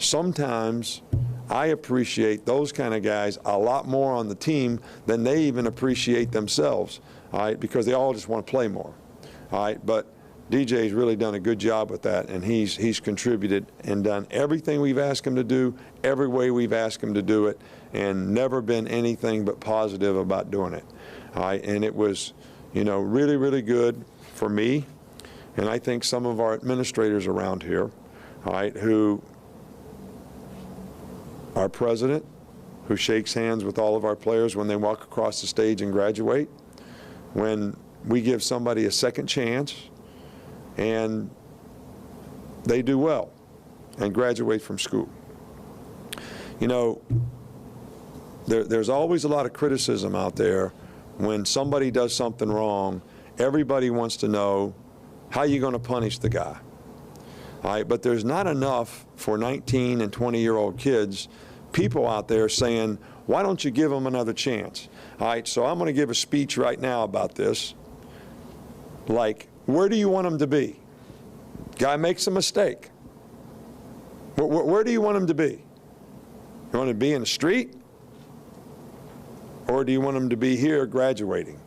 sometimes I appreciate those kind of guys a lot more on the team than they even appreciate themselves, all right, because they all just want to play more, all right. But DJ's really done a good job with that, and he's contributed and done everything we've asked him to do, every way we've asked him to do it, and never been anything but positive about doing it, all right. And it was, you know, really, really good for me, and I think some of our administrators around here, all right, who our president, who shakes hands with all of our players when they walk across the stage and graduate, when we give somebody a second chance and they do well and graduate from school. You know, there's always a lot of criticism out there when somebody does something wrong. Everybody wants to know, how are you going to punish the guy? All right, but there's not enough for 19 and 20-year-old kids, people out there saying, why don't you give them another chance? All right, so I'm going to give a speech right now about this. Like, where do you want him to be? Guy makes a mistake. Where do you want him to be? You want him to be in the street? Or do you want him to be here graduating?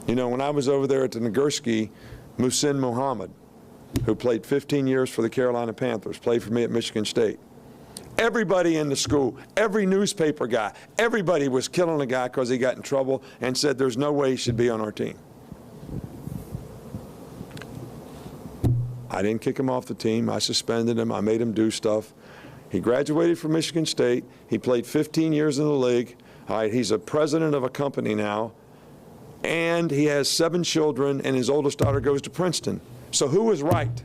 You know, when I was over there at the Nagurski, Muhsin Muhammad, who played 15 years for the Carolina Panthers, played for me at Michigan State. Everybody in the school, every newspaper guy, everybody was killing the guy because he got in trouble and said there's no way he should be on our team. I didn't kick him off the team. I suspended him. I made him do stuff. He graduated from Michigan State. He played 15 years in the league. All right, he's a president of a company now, and he has 7 children, and his oldest daughter goes to Princeton. So who was right?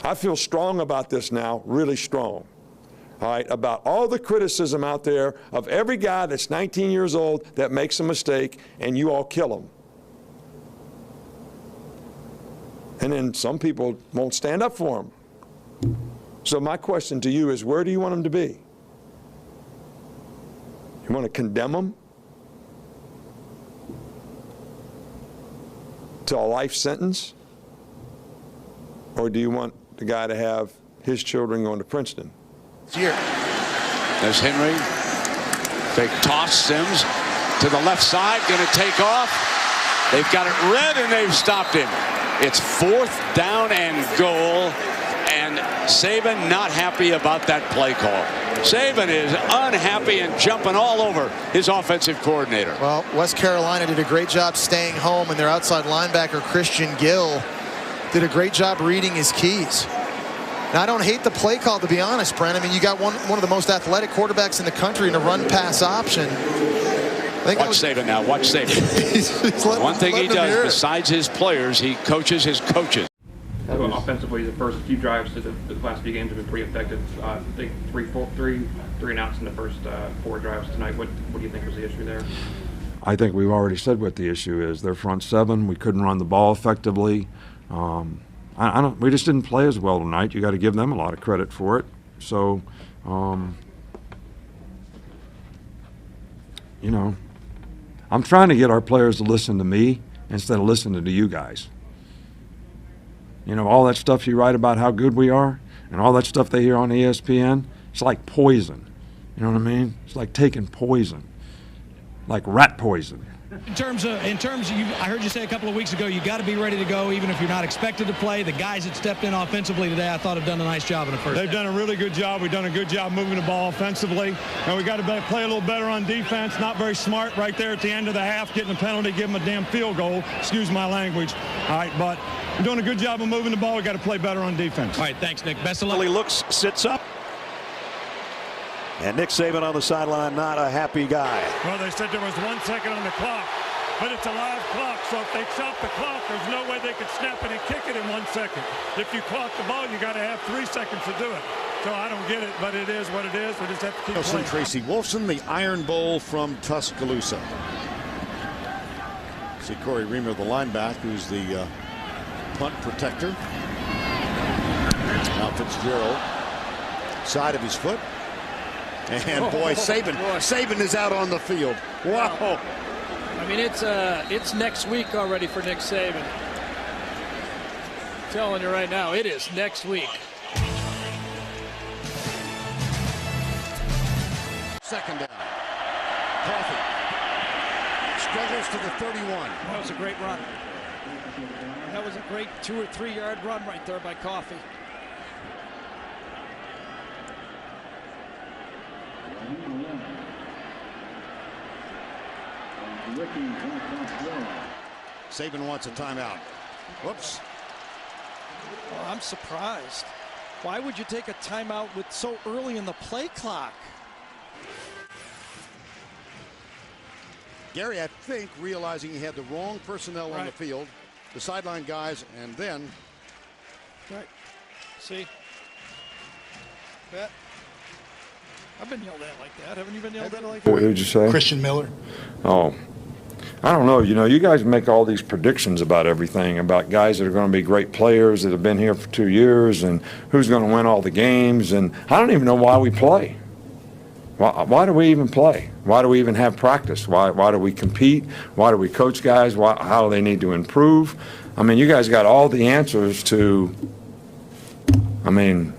I feel strong about this now, really strong, all right, about all the criticism out there of every guy that's 19 years old that makes a mistake, and you all kill him. And then some people won't stand up for him. So my question to you is, where do you want him to be? You want to condemn him to a life sentence? Or do you want the guy to have his children going to Princeton? Here. There's Henry. Fake toss. Sims to the left side. Going to take off. They've got it red and they've stopped him. It's 4th down and goal. And Saban not happy about that play call. Saban is unhappy and jumping all over his offensive coordinator. Well, West Carolina did a great job staying home, and their outside linebacker, Christian Gill, did a great job reading his keys. Now, I don't hate the play call, to be honest, Brent. I mean, you got one of the most athletic quarterbacks in the country in a run-pass option. Watch Saban now. Watch Saban. he's one thing he does, besides his players, he coaches his coaches. Offensively, the first few drives to the last few games have been pretty effective. I think three and outs in the first 4 drives tonight. What do you think was the issue there? I think we've already said what the issue is. Their front 7, we couldn't run the ball effectively. We just didn't play as well tonight. You got to give them a lot of credit for it. So, you know, I'm trying to get our players to listen to me instead of listening to you guys. You know, all that stuff you write about how good we are and all that stuff they hear on ESPN, it's like poison. You know what I mean? It's like taking poison, like rat poison. In terms of you, I heard you say a couple of weeks ago, you got to be ready to go even if you're not expected to play. The guys that stepped in offensively today, I thought have done a nice job in the first. They've done a really good job. We've done a good job moving the ball offensively. And we got to play a little better on defense. Not very smart right there at the end of the half, getting a penalty, give them a damn field goal. Excuse my language. All right, but we're doing a good job of moving the ball. We got to play better on defense. All right, thanks, Nick. Best of luck. He looks, sits up. And Nick Saban on the sideline, not a happy guy. Well, they said there was 1 second on the clock, but it's a live clock, so if they stop the clock, there's no way they could snap it and kick it in 1 second. If you clock the ball, you got to have 3 seconds to do it. So I don't get it, but it is what it is. We just have to keep playing. Tracy Wolfson, the Iron Bowl from Tuscaloosa. See Corey Reamer, the linebacker, who's the punt protector. Now Fitzgerald, side of his foot. And boy, Saban is out on the field. Wow. I mean, it's next week already for Nick Saban. telling you right now, it is next week. Second down. Coffee struggles to the 31. That was a great run. That was a great 2 or 3 yard run right there by Coffee. Saban wants a timeout. Whoops. Oh, I'm surprised. Why would you take a timeout with so early in the play clock? Gary, I think, realizing he had the wrong personnel on the field, the sideline guys, and then. Right. See? That. I've been yelled at like that. Haven't you been yelled at like that? Who'd you say? Christian Miller. Oh, I don't know. You know, you guys make all these predictions about everything, about guys that are going to be great players that have been here for 2 years and who's going to win all the games. And I don't even know why we play. Why do we even play? Why do we even have practice? Why do we compete? Why do we coach guys? How do they need to improve? I mean, you guys got all the answers to, I mean,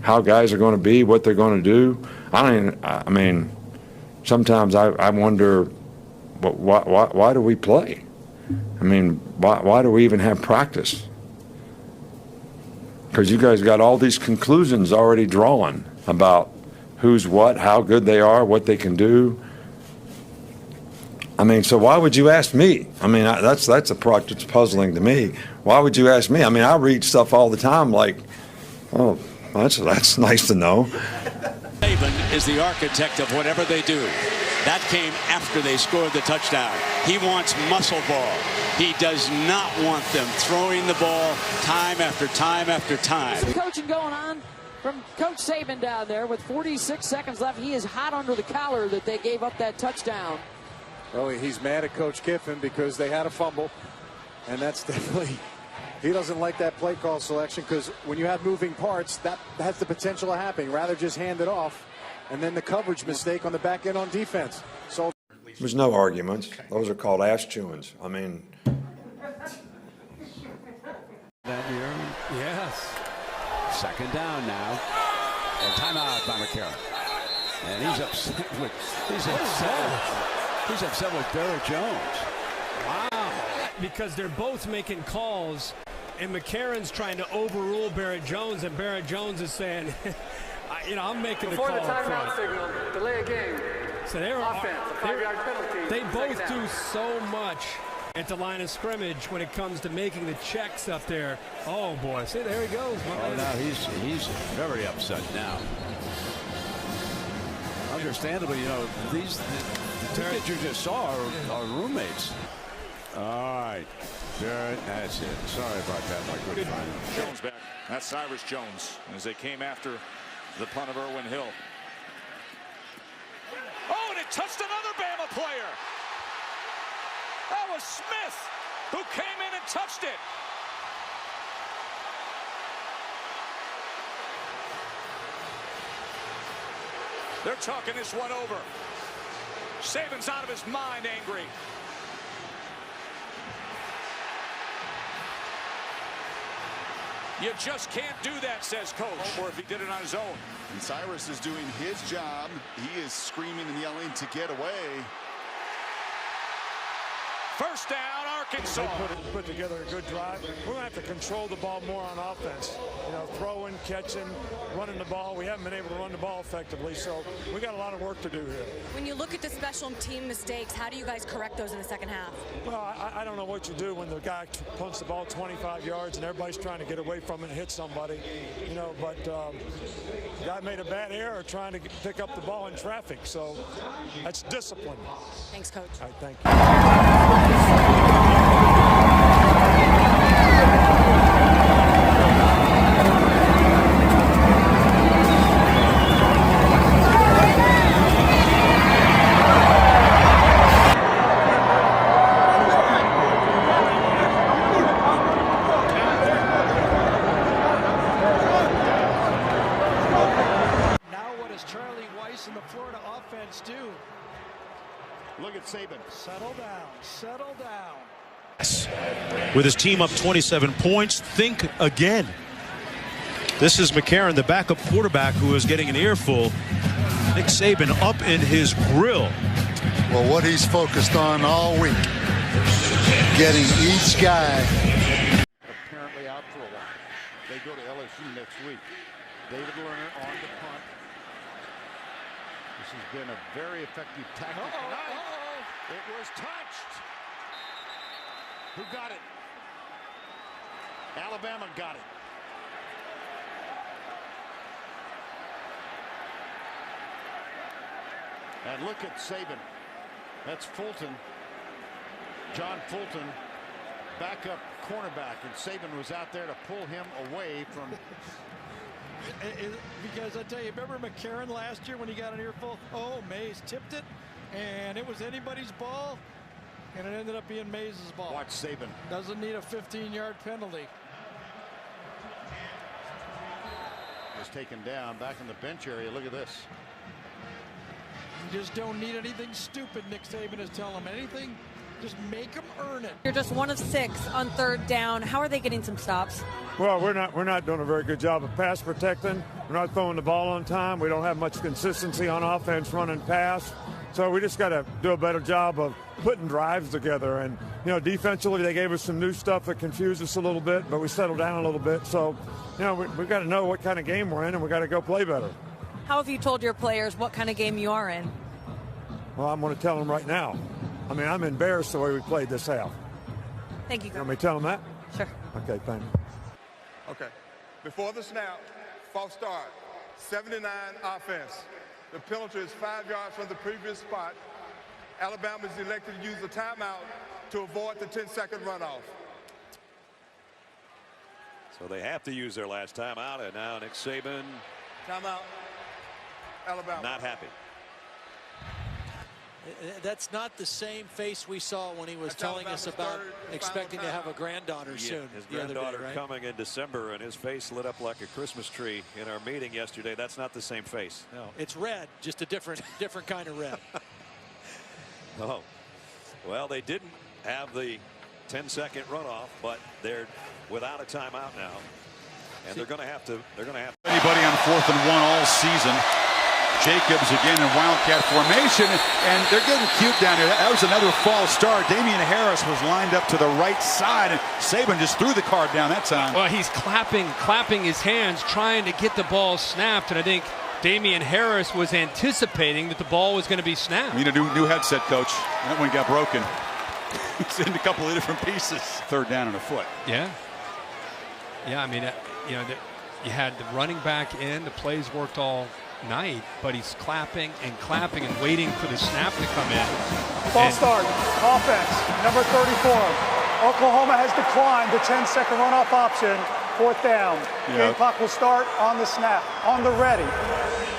how guys are going to be, what they're going to do. I mean, sometimes I wonder, why do we play? I mean, why do we even have practice? Because you guys got all these conclusions already drawn about who's what, how good they are, what they can do. I mean, so why would you ask me? I mean, that's a part that's puzzling to me. Why would you ask me? I mean, I read stuff all the time like, oh, that's nice to know. Saban is the architect of whatever they do. That came after they scored the touchdown. He wants muscle ball. He does not want them throwing the ball time after time after time. Some coaching going on from Coach Saban down there with 46 seconds left. He is hot under the collar that they gave up that touchdown. Well, he's mad at Coach Kiffin because they had a fumble, and that's definitely, he doesn't like that play call selection because when you have moving parts, that has the potential of happening. Rather just hand it off, and then the coverage mistake on the back end on defense. So There's no arguments. Those are called ass chewings. I mean. Yes. Second down now. And timeout by McCarron. And he's upset with Barrett Jones. Wow. Because they're both making calls, and McCarron's trying to overrule Barrett Jones, and Barrett Jones is saying, I'm making the call. Before the timeout signal, delay a game. So Offense, a 5-yard penalty. They both do so much at the line of scrimmage when it comes to making the checks up there. Oh boy, see, there he goes. Oh, now he's very upset now. Understandably, the two kids you just saw are roommates. All right, Barrett, that's it. Sorry about that, my good friend. Jones back. That's Cyrus Jones as they came after the punt of Irwin Hill. Oh, and it touched another Bama player. That was Smith who came in and touched it. They're talking this one over. Saban's out of his mind, angry. You just can't do that, says Coach. Or if he did it on his own. And Cyrus is doing his job. He is screaming and yelling to get away. First down, Arkansas. They put together a good drive. We're going to have to control the ball more on offense. Throwing, catching, running the ball. We haven't been able to run the ball effectively, so we got a lot of work to do here. When you look at the special team mistakes, how do you guys correct those in the second half? Well, I don't know what you do when the guy punts the ball 25 yards and everybody's trying to get away from it and hit somebody. But the guy made a bad error trying to pick up the ball in traffic, so that's discipline. Thanks, Coach. All right, thank you. Do. Look at Saban. Settle down. with his team up 27 points. Think again. This is McCarron, the backup quarterback, who is getting an earful. Nick Saban up in his grill. Well, what he's focused on all week, getting each guy. Apparently out for a while. They go to LSU next week. David Lerner on the punt. This has been a very effective tactic tonight. It was touched. Who got it? Alabama got it. And look at Saban. That's Fulton. John Fulton, backup cornerback, and Saban was out there to pull him away from. Because I tell you, remember McCarron last year when he got an earful? Oh, Mays tipped it, and it was anybody's ball, and it ended up being Mays' ball. Watch Saban. Doesn't need a 15-yard penalty. Was taken down back in the bench area. Look at this. You just don't need anything stupid, Nick Saban is telling them. Anything, just make them earn it. You're just 1 of 6 on 3rd down. How are they getting some stops? Well, we're not doing a very good job of pass protecting. We're not throwing the ball on time. We don't have much consistency on offense running pass. So we just got to do a better job of putting drives together. And, you know, defensively, they gave us some new stuff that confused us a little bit, but we settled down a little bit. So, you know, we've got to know what kind of game we're in, and we got to go play better. How have you told your players what kind of game you are in? Well, I'm going to tell them right now. I mean, I'm embarrassed the way we played this half. Thank you. You want me to tell them that? Sure. Okay, thank you. Okay. Before the snap, false start, 79 offense. The penalty is 5 yards from the previous spot. Alabama is elected to use a timeout to avoid the 10-second runoff. So they have to use their last timeout, and now Nick Saban. Timeout. Alabama. Not happy. That's not the same face we saw when he was telling us about expecting to have a granddaughter soon. His granddaughter coming in December, and his face lit up like a Christmas tree in our meeting yesterday. That's not the same face. No, it's red, just a different kind of red. Oh, well, they didn't have the 10-second runoff, but they're without a timeout now, and they're going to have to. Anybody on 4th and 1 all season. Jacobs again in Wildcat formation, and they're getting cute down here. That was another false start. Damian Harris was lined up to the right side, and Saban just threw the card down that time. Well, he's clapping his hands, trying to get the ball snapped, and I think Damian Harris was anticipating that the ball was going to be snapped. You know, new headset, coach. That one got broken. It's in a couple of different pieces. 3rd down and a foot. Yeah. Yeah, I mean, you know, you had the running back in. The plays worked all night, but he's clapping and waiting for the snap to come in. False start, offense, number 34. Oklahoma has declined the 10-second runoff option, 4th down. Game clock will start on the snap, on the ready.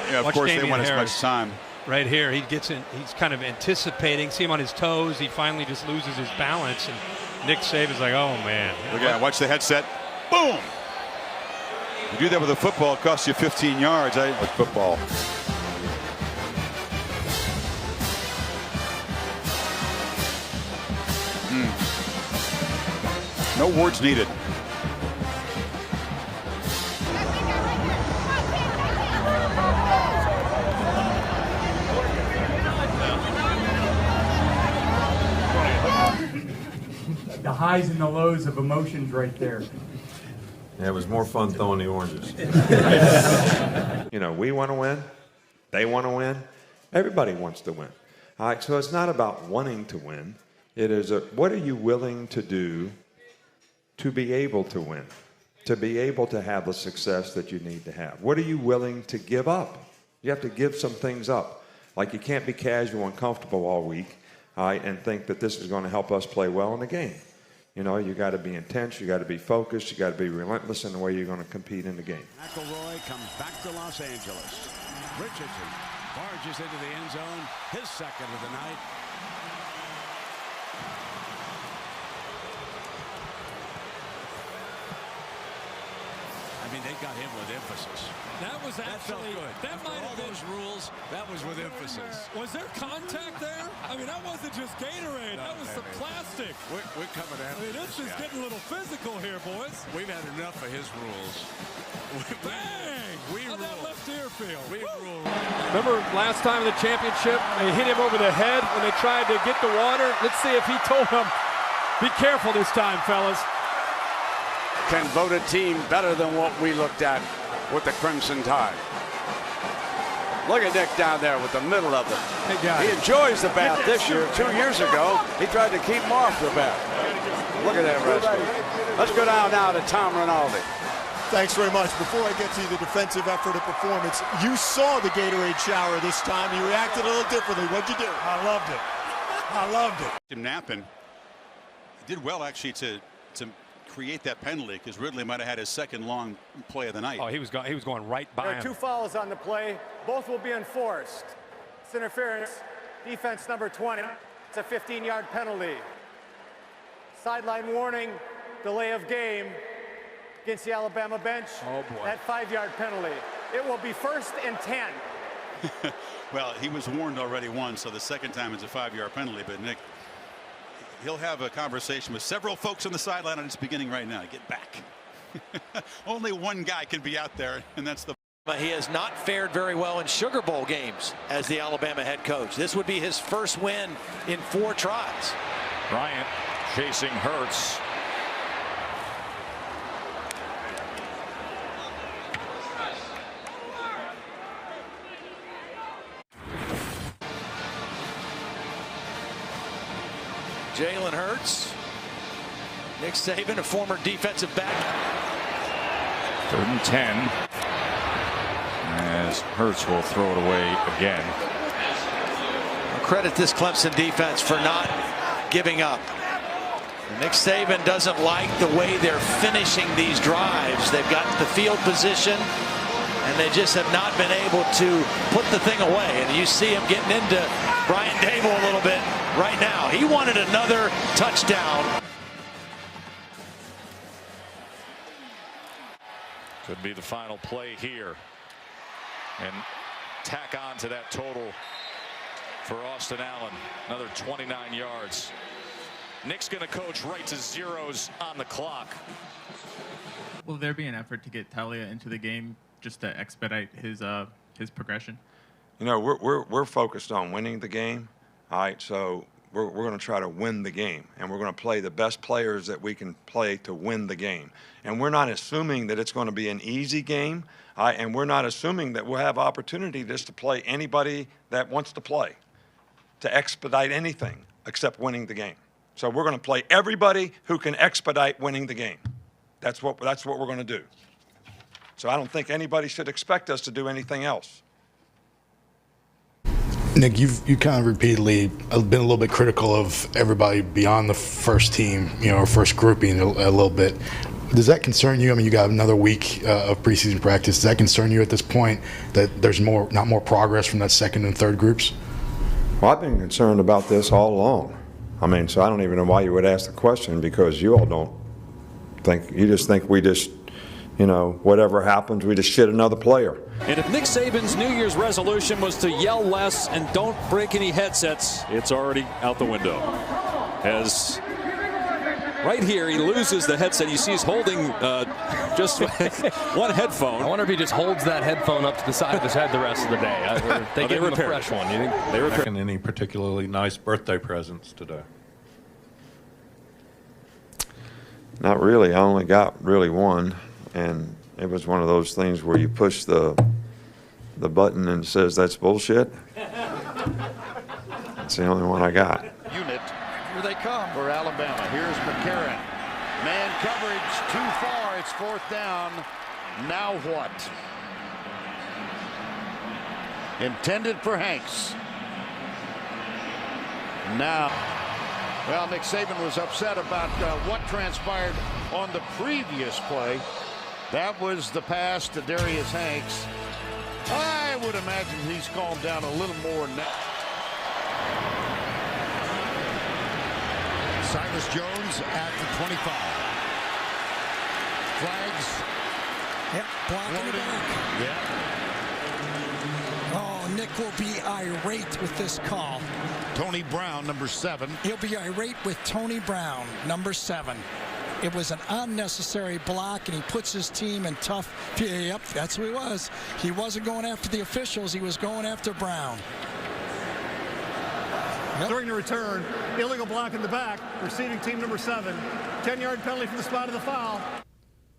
Yeah, of course they want as much time. Right here, he gets in, he's kind of anticipating, see him on his toes, he finally just loses his balance, and Nick Saban's like, oh man. Look at that, watch the headset, boom! You do that with a football, it costs you 15 yards. With football. No words needed. The highs and the lows of emotions right there. Yeah, it was more fun throwing the oranges. You know, we want to win. They want to win. Everybody wants to win. All right, so it's not about wanting to win. It is what are you willing to do to be able to win, to be able to have the success that you need to have? What are you willing to give up? You have to give some things up. Like you can't be casual and comfortable all week, all right, and think that this is going to help us play well in the game. You know, you got to be intense, you got to be focused, you got to be relentless in the way you're going to compete in the game. McElroy comes back to Los Angeles. Richardson barges into the end zone, his second of the night. I mean, they got him with emphasis. That was actually, that might have been those rules. That was with emphasis. Was there contact there? I mean, that wasn't just Gatorade. That was the plastic. We're coming at I mean, this is getting a little physical here, boys. We've had enough of his rules. Bang! How'd that left ear feel? Remember last time in the championship, they hit him over the head when they tried to get the water? Let's see if he told them, be careful this time, fellas. Can vote a team better than what we looked at with the Crimson Tide. Look at Nick down there with the middle of it. He enjoys the bat this year. 2 years ago, he tried to keep him off the bat. Look at that rescue. Let's go down now to Tom Rinaldi. Thanks very much. Before I get to the defensive effort and performance, you saw the Gatorade shower this time. You reacted a little differently. What'd you do? I loved it. I loved it. Him napping. He did well actually to create that penalty, because Ridley might have had his second long play of the night. Oh, he was going right by There him. are 2 fouls on the play. Both will be enforced. It's interference. Defense number 20. It's a 15-yard penalty. Sideline warning. Delay of game against the Alabama bench. Oh, boy. That 5-yard penalty. It will be 1st and 10. Well, he was warned already once, so the second time it's a 5-yard penalty. But Nick, he'll have a conversation with several folks on the sideline, and it's beginning right now. Get back. Only one guy can be out there, and that's the. He has not fared very well in Sugar Bowl games as the Alabama head coach. This would be his first win in 4 tries. Bryant chasing Hurts. Jalen Hurts. Nick Saban, a former defensive back. 3rd and 10. As Hurts will throw it away again. I'll credit this Clemson defense for not giving up. Nick Saban doesn't like the way they're finishing these drives. They've got the field position, and they just have not been able to put the thing away. And you see him getting into Brian Dable a little bit right now. He wanted another touchdown. Could be the final play here. And tack on to that total for Austin Allen. Another 29 yards. Nick's going to coach right to zeros on the clock. Will there be an effort to get Talia into the game just to expedite his progression? You know, we're focused on winning the game. All right, so we're going to try to win the game, and we're going to play the best players that we can play to win the game. And we're not assuming that it's going to be an easy game, and we're not assuming that we'll have opportunity just to play anybody that wants to play, to expedite anything except winning the game. So we're going to play everybody who can expedite winning the game. That's what we're going to do. So I don't think anybody should expect us to do anything else. Nick, you kind of repeatedly been a little bit critical of everybody beyond the first team, or first grouping a little bit. Does that concern you? I mean, you got another week of preseason practice. Does that concern you at this point that there's not more progress from that second and third groups? Well, I've been concerned about this all along. I mean, so I don't even know why you would ask the question, because you all don't think, you just think we just, whatever happens, we just shit another player. And if Nick Saban's New Year's resolution was to yell less and don't break any headsets, it's already out the window. As right here, he loses the headset. You see he's holding just one headphone. I wonder if he just holds that headphone up to the side of his head the rest of the day. They give him a fresh one. You think they repaired any particularly nice birthday presents today? Not really. I only got really one, and it was one of those things where you push the button and it says that's bullshit. That's the only one I got. Unit. Here they come. For Alabama. Here's McCarron. Man coverage too far. It's 4th down. Now what? Intended for Hanks. Now. Well, Nick Saban was upset about what transpired on the previous play. That was the pass to Darius Hanks. I would imagine he's calmed down a little more now. Silas Jones at the 25. Flags Yep, blocking the back. Yeah. Oh, Nick will be irate with this call. Tony Brown, number 7. He'll be irate with Tony Brown, number 7. It was an unnecessary block, and he puts his team in tough. Yep, that's who he was. He wasn't going after the officials. He was going after Brown. Yep. During the return, illegal block in the back, receiving team number 7. 10-yard penalty from the spot of the foul.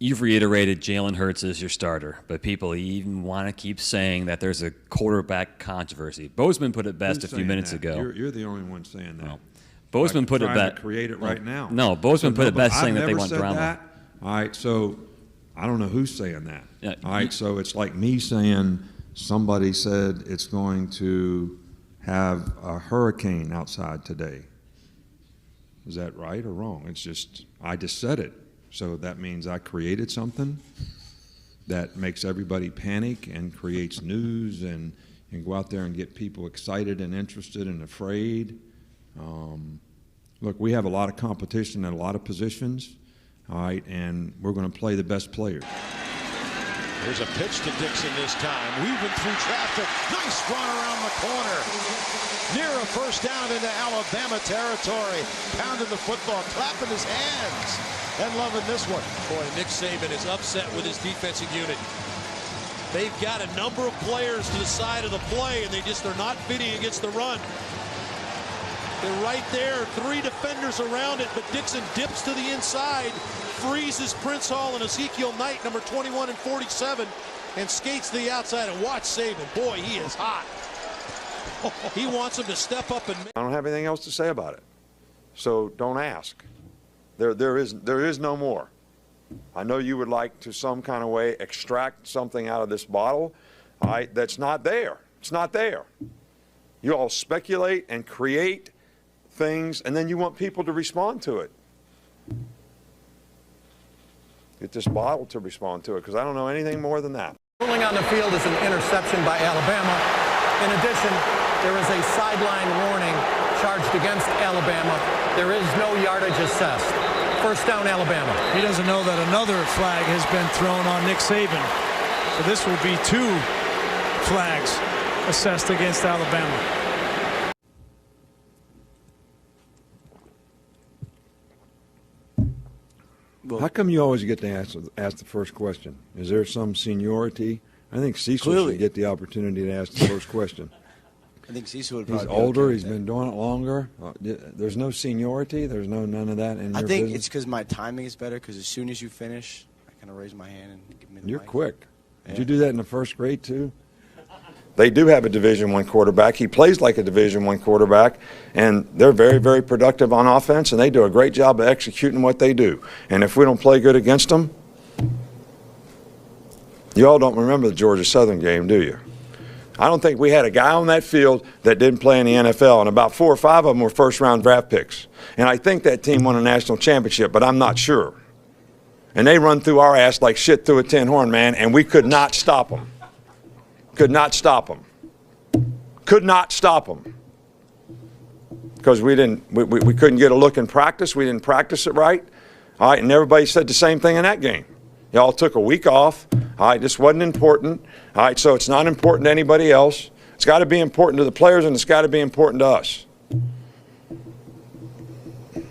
You've reiterated Jalen Hurts is your starter, but people even want to keep saying that there's a quarterback controversy. Bozeman put it best a few minutes ago. You're the only one saying that. Well, Bozeman put it best. Create it right now. No, Bozeman put it best, saying that they want drama. That. All right, so I don't know who's saying that. Yeah, all right, so it's like me saying somebody said it's going to have a hurricane outside today. Is that right or wrong? It's just, I just said it. So that means I created something that makes everybody panic and creates news and go out there and get people excited and interested and afraid. Look, we have a lot of competition at a lot of positions, all right, and we're going to play the best players. Here's a pitch to Dixon this time, weaving through traffic. Nice run around the corner. Near a first down into Alabama territory. Pounding the football, clapping his hands, and loving this one. Boy, Nick Saban is upset with his defensive unit. They've got a number of players to the side of the play, and they're not fitting against the run. They're right there, 3 defenders around it, but Dixon dips to the inside, freezes Prince Hall and Ezekiel Knight, number 21 and 47, and skates to the outside. And watch Saban. Boy, he is hot. He wants him to step up and. I don't have anything else to say about it, so don't ask. There is no more. I know you would like to some kind of way extract something out of this bottle. All right, that's not there. It's not there. You all speculate and create things, and then you want people to respond to it. Get this bottle to respond to it, because I don't know anything more than that. Ruling on the field is an interception by Alabama. In addition, there is a sideline warning charged against Alabama. There is no yardage assessed. First down, Alabama. He doesn't know that another flag has been thrown on Nick Saban. So this will be 2 flags assessed against Alabama. How come you always get to ask the first question? Is there some seniority? I think Cecil should get the opportunity to ask the first question. I think Cecil would probably He's older. He's been doing it longer. There's no seniority. There's none of that in your I think business? it's because my timing is better, because as soon as you finish, I kind of raise my hand and give me the You're mic. quick. Yeah. Did you do that in the first grade, too? They do have a Division I quarterback. He plays like a Division I quarterback, and they're very, very productive on offense, and they do a great job of executing what they do. And if we don't play good against them, you all don't remember the Georgia Southern game, do you? I don't think we had a guy on that field that didn't play in the NFL, and about 4 or 5 of them were first-round draft picks. And I think that team won a national championship, but I'm not sure. And they run through our ass like shit through a tin horn, man, and we could not stop them. Could not stop them. Could not stop them. Because we couldn't get a look in practice. We didn't practice it right. All right, and everybody said the same thing in that game. Y'all took a week off. All right, this wasn't important. All right, so it's not important to anybody else. It's got to be important to the players, and it's got to be important to us. You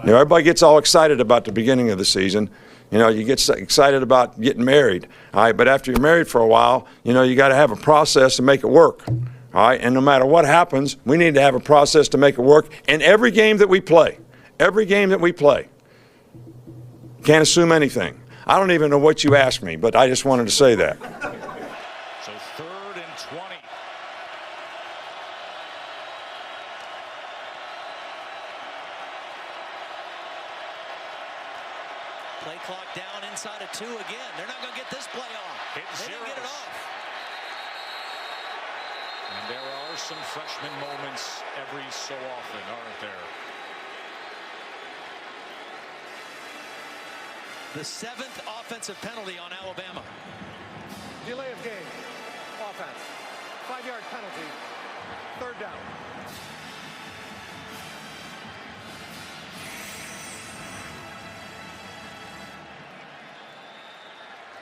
know, everybody gets all excited about the beginning of the season. You know, you get excited about getting married. All right, but after you're married for a while, you know, you got to have a process to make it work. All right, and no matter what happens, we need to have a process to make it work in every game that we play. Every game that we play. Can't assume anything. I don't even know what you asked me, but I just wanted to say that. So 3rd and 20. Play clock down inside of 2 again. They're not going to get this play off. They didn't get it off. And there are some freshman moments every so often, aren't there? The 7th offensive penalty on Alabama. Delay of game. Offense. 5-yard penalty. 3rd down.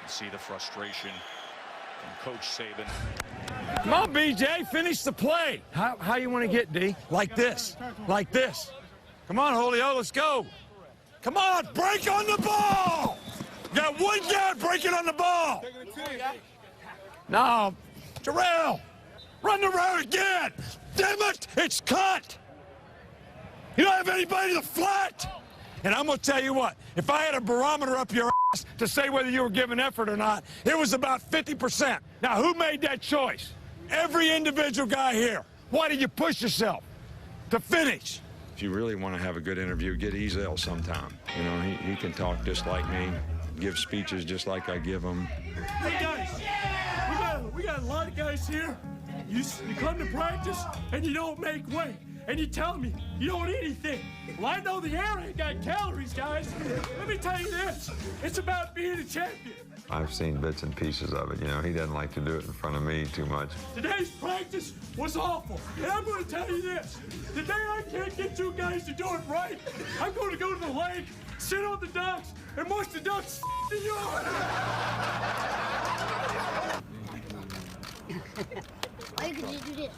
See the frustration from Coach Saban. Come on, BJ, finish the play. How you want to get, D? Like this. Like this. Come on, Julio, let's go. Come on, break on the ball. You got one guy breaking on the ball. No, Terrell, run the route again. Damn it, it's cut. You don't have anybody to flat. And I'm going to tell you what, if I had a barometer up your ass to say whether you were giving effort or not, it was about 50%. Now, who made that choice? Every individual guy here. Why did you push yourself to finish? If you really want to have a good interview, get Ezel sometime. You know, he can talk just like me, give speeches just like I give them. Hey, guys, we got a lot of guys here. You come to practice and you don't make weight. And you tell me you don't eat anything. Well, I know the air ain't got calories, guys. Let me tell you this. It's about being a champion. I've seen bits and pieces of it. You know, he doesn't like to do it in front of me too much. Today's practice was awful. And I'm going to tell you this. The day I can't get you guys to do it right, I'm going to go to the lake, sit on the ducks, and watch the ducks in the yard. Why could you do this?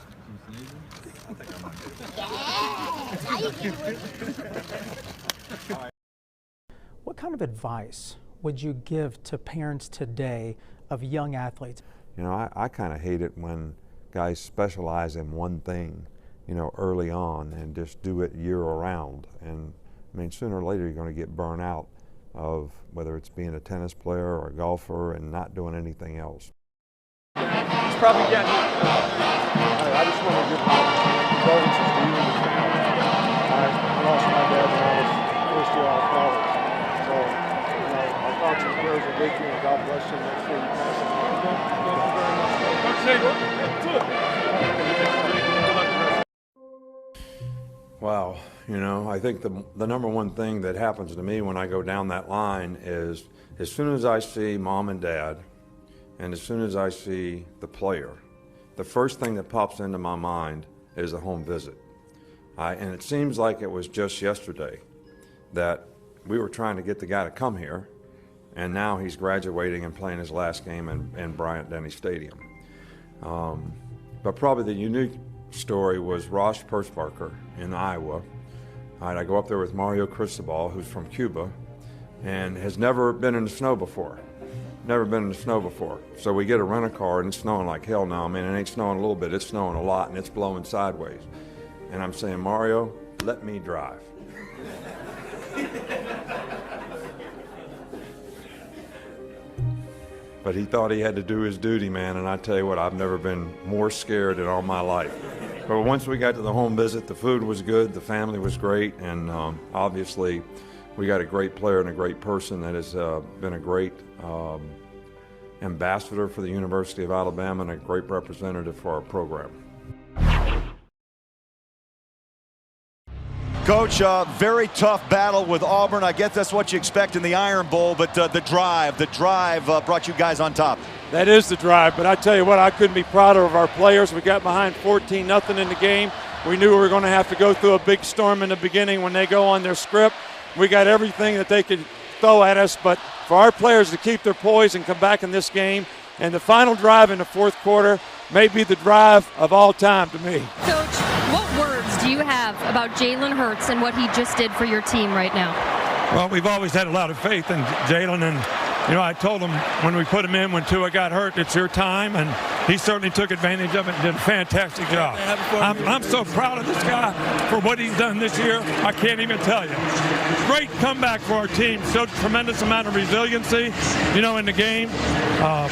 What kind of advice would you give to parents today of young athletes? You know, I kind of hate it when guys specialize in one thing, you know, early on and just do it year around. And I mean, sooner or later you're going to get burnt out of whether it's being a tennis player or a golfer and not doing anything else. It's probably getting. I just want to give my condolences to you and your family. I lost my dad when I was first year out of college. So, you know, our thoughts and prayers are with you, and God bless you. Make sure you pass it on. Thank you very much. Wow, you know, I think the number one thing that happens to me when I go down that line is as soon as I see mom and dad, and as soon as I see the player, the first thing that pops into my mind is a home visit. And it seems like it was just yesterday that we were trying to get the guy to come here, and now he's graduating and playing his last game in Bryant-Denny Stadium. But probably the unique story was Ross Persparker in Iowa. I go up there with Mario Cristobal, who's from Cuba, and has never been in the snow before. Never been in the snow before. So we get a rent-a-car and it's snowing like hell now. I mean, it ain't snowing a little bit, it's snowing a lot and it's blowing sideways. And I'm saying, Mario, let me drive. But he thought he had to do his duty, man, and I tell you what, I've never been more scared in all my life. But once we got to the home visit, the food was good, the family was great, and obviously we got a great player and a great person that has been a great ambassador for the University of Alabama and a great representative for our program. Coach, very tough battle with Auburn. I guess that's what you expect in the Iron Bowl, but the drive brought you guys on top. That is the drive, but I tell you what, I couldn't be prouder of our players. We got behind 14-0 in the game. We knew we were going to have to go through a big storm in the beginning when they go on their script. We got everything that they could throw at us, but for our players to keep their poise and come back in this game, and the final drive in the fourth quarter may be the drive of all time to me. Coach, what words do you have about Jalen Hurts and what he just did for your team right now? Well, we've always had a lot of faith in Jalen, and, you know, I told him when we put him in when Tua got hurt, it's your time, and he certainly took advantage of it and did a fantastic job. I'm so proud of this guy for what he's done this year. I can't even tell you. Great comeback for our team. Showed tremendous amount of resiliency, you know, in the game.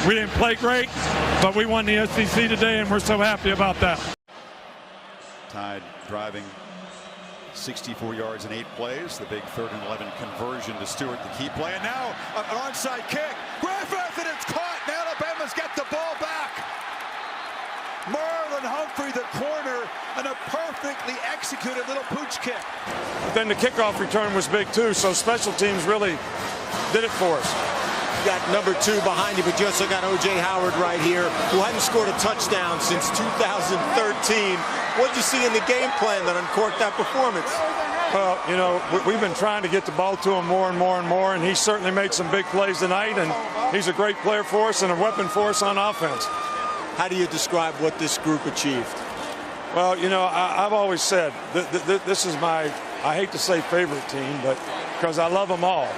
We didn't play great, but we won the SEC today, and we're so happy about that. Tide driving 64 yards in 8 plays. The big 3rd and 11 conversion to Stewart, the key play. And now an onside kick. Griffith, and it's caught. And Alabama's got the ball back. Marlon Humphrey, the corner, and a perfectly executed little pooch kick. Then the kickoff return was big too, so special teams really did it for us. Got number 2 behind you, but you also got O.J. Howard right here, who hadn't scored a touchdown since 2013. What did you see in the game plan that uncorked that performance? Well, you know, we've been trying to get the ball to him more and more and more, and he certainly made some big plays tonight, and he's a great player for us and a weapon for us on offense. How do you describe what this group achieved? Well, you know, I've always said this is my, I hate to say favorite team, but because I love them all.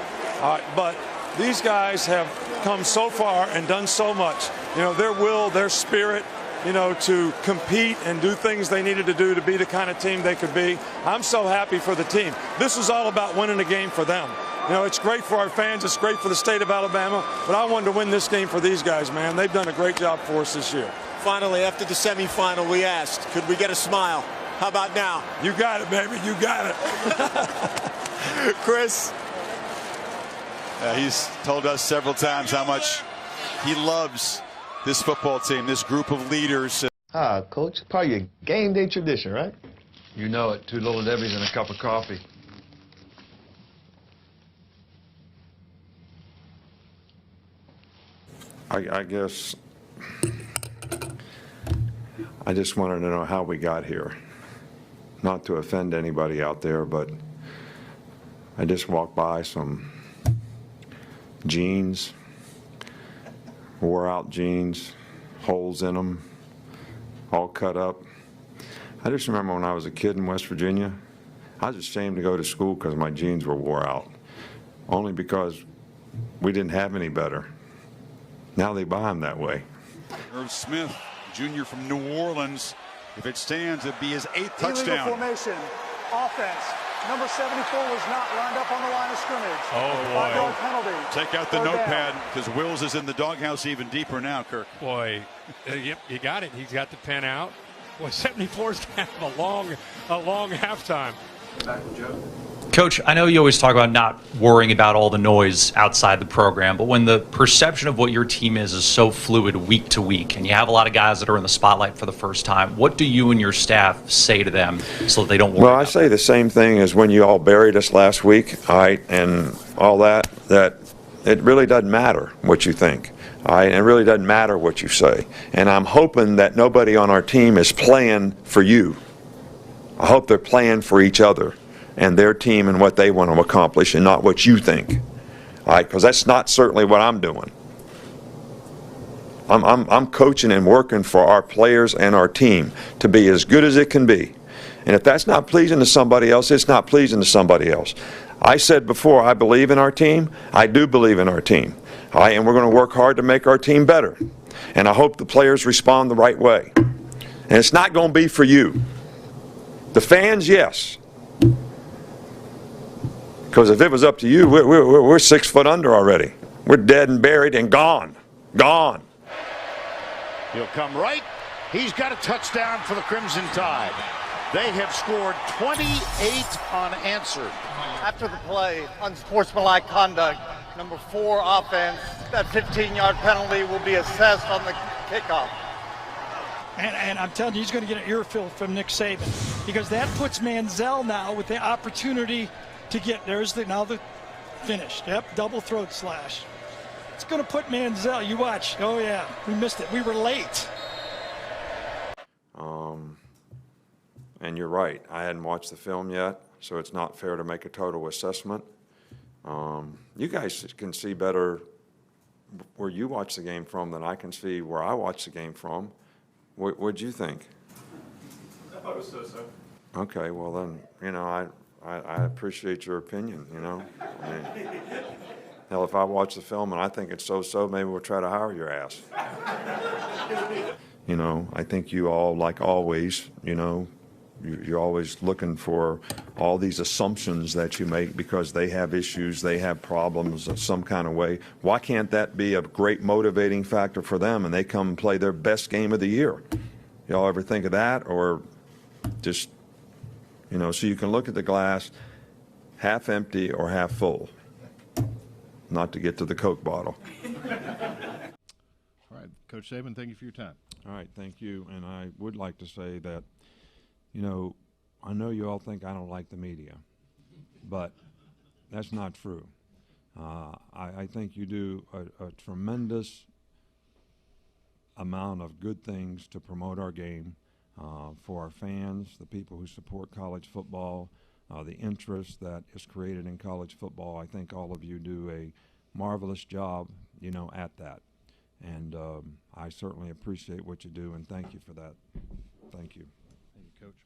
But these guys have come so far and done so much. You know, their will, their spirit, you know, to compete and do things they needed to do to be the kind of team they could be. I'm so happy for the team. This is all about winning a game for them. You know, it's great for our fans. It's great for the state of Alabama. But I wanted to win this game for these guys, man. They've done a great job for us this year. Finally, after the semifinal, we asked, could we get a smile? How about now? You got it, baby. You got it. Chris? He's told us several times how much he loves this football team, this group of leaders. Coach, part of your game day tradition, right? You know it. 2 Little Debbies and a cup of coffee. I guess I just wanted to know how we got here. Not to offend anybody out there, but I just walked by some jeans, wore out jeans, holes in them, all cut up. I just remember when I was a kid in West Virginia, I was ashamed to go to school because my jeans were wore out, only because we didn't have any better. Now they buy them that way. Irv Smith, junior from New Orleans. If it stands, it'd be his 8th touchdown. Illegal formation, offense. Number 74 was not lined up on the line of scrimmage. Oh, boy. 5-yard penalty. Take out the Third notepad down. because Wills is in the doghouse even deeper now, Kirk. Boy, yep, you got it. He's got the pen out. Boy, 74's going to have a long halftime. Back with Joe. Coach, I know you always talk about not worrying about all the noise outside the program, but when the perception of what your team is so fluid week to week, and you have a lot of guys that are in the spotlight for the first time, what do you and your staff say to them so that they don't worry Well, about I say the same thing as when you all buried us last week, all right, and all that it really doesn't matter what you think. All right, and it really doesn't matter what you say. And I'm hoping that nobody on our team is playing for you. I hope they're playing for each other and their team and what they want to accomplish and not what you think. All right, because that's not certainly what I'm doing. I'm coaching and working for our players and our team to be as good as it can be. And if that's not pleasing to somebody else, it's not pleasing to somebody else. I said before, I believe in our team. I do believe in our team. All right, and we're going to work hard to make our team better. And I hope the players respond the right way. And it's not going to be for you. The fans, yes. Because if it was up to you, we're 6 foot under already. We're dead and buried and gone. Gone. He'll come right. He's got a touchdown for the Crimson Tide. They have scored 28 unanswered. After the play, unsportsmanlike conduct, number 4 offense, that 15-yard penalty will be assessed on the kickoff. And I'm telling you, he's going to get an earful from Nick Saban, because that puts Manziel now with the opportunity to get, now the finish. Yep, double throat slash. It's going to put Manziel, you watch. Oh yeah, we missed it. We were late. And you're right. I hadn't watched the film yet, so it's not fair to make a total assessment. You guys can see better where you watch the game from than I can see where I watch the game from. What'd you think? I thought it was so-so. Okay, well then, you know, I appreciate your opinion, you know. I mean, hell, if I watch the film and I think it's so-so, maybe we'll try to hire your ass. You know, I think you all, like always, you know, you're always looking for all these assumptions that you make because they have issues, they have problems of some kind of way. Why can't that be a great motivating factor for them and they come and play their best game of the year? Y'all ever think of that? Or just, you know, so you can look at the glass half empty or half full, not to get to the Coke bottle. All right, Coach Saban, thank you for your time. All right, thank you. And I would like to say that, you know, I know you all think I don't like the media, but that's not true. I think you do a tremendous amount of good things to promote our game for our fans, the people who support college football, the interest that is created in college football. I think all of you do a marvelous job, at that. And I certainly appreciate what you do, and thank you for that. Thank you. Thank you, Coach.